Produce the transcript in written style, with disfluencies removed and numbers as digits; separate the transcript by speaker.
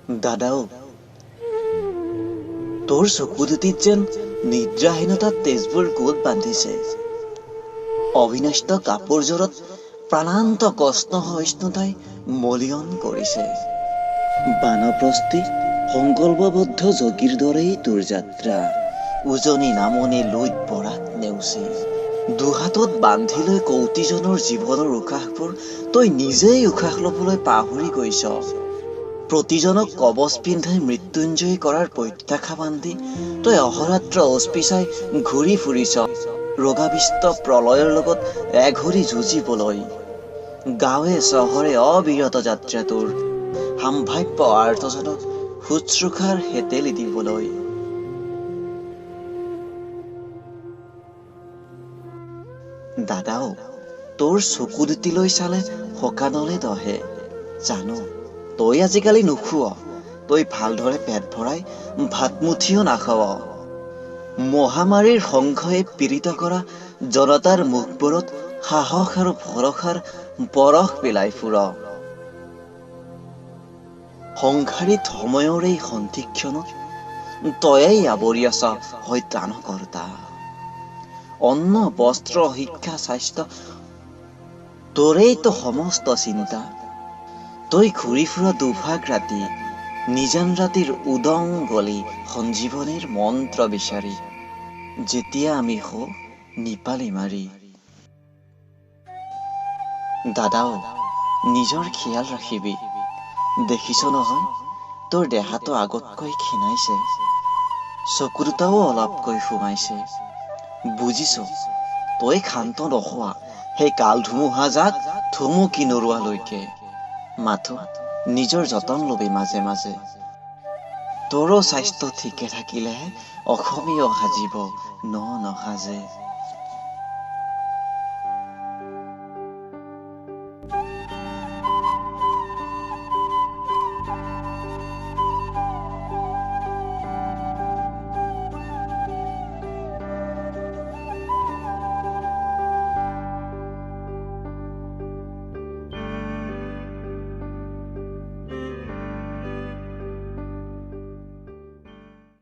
Speaker 1: দাদাও, তোৰ চকু দুটিত যেন নিদ্ৰাহীনতাত তেজবোৰ গোট বান্ধিছে। অবিনষ্ট কাপোৰযোৰত প্ৰাণান্ত কষ্ট সহিষ্ণুতাই মলিয়ন কৰিছে। বানপ্ৰস্থি সংকল্পবদ্ধ যোগীৰ দৰেই তোৰ যাত্ৰা। উজনি নামনি লুইত পৰাত নেওচি দুহাতত বান্ধি লৈ কৌটিজনৰ জীৱনৰ উশাহবোৰ তই নিজেই উশাহ ল'বলৈ পাহৰি গৈছ। প্ৰতিজনক কবচ পিন্ধাই মৃত্যুঞ্জয়ী কৰাৰ প্ৰত্যাশা বান্ধি তই অহৰাত্ৰ অস্পিচাই ঘূৰি ফুৰিছ ৰোগাবিষ্ট প্ৰলয়ৰ লগত এঘৰি যুঁজিবলৈ। গাঁৱে চহৰে অবিৰত যাত্ৰা তোৰ সাম্ভাব্য আৰ্তজনক শুশ্ৰূষাৰ হেতেলি দিবলৈ। দাদাও, তোৰ চকু দুটিলৈ চালে সকানলে দহে। জানো তই আজিকালি নুখুৱ, তই ভালদৰে পেট ভৰাই ভাতমুঠিও নাখাৱ। মহামাৰীৰ সংশয়ে পীড়িত কৰা জনতাৰ মুখবোৰত সাহস আৰু ভৰসাৰ বৰষ পেলাই ফুৰ। সংসাৰিত সময়ৰ এই সন্ধিক্ষণত তয়েই আৱৰি আছা হয় ত্ৰাণকৰ্তা। অন্ন বস্ত্ৰ শিক্ষা স্বাস্থ্য তোৰেইতো সমস্ত চিন্তা। তই ঘূৰি ফুৰা দুভাগ ৰাতি নিজান ৰাতিৰ উদং গলি সঞ্জীৱনীৰ মন্ত্ৰ বিচাৰি। যেতিয়া আমি হওঁ নিপালি মাৰি। দাদাও, নিজৰ খিয়াল ৰাখিবি। দেখিছ নহয় তোৰ দেহাটো আগতকৈ ক্ষীণাইছে, চকু দুটাও অলপকৈ সোমাইছে। বুজিছো তই ক্ষান্ত নোহোৱা সেই কাল ধুমুহাজাক থুমুকি নৰোৱালৈকে। মাথো নিজৰ যতন লবি মাজে মাজে। তোৰো স্বাস্থ্য ঠিকে থাকিলেহে অসমীয়া সাজিব ন নসাজে।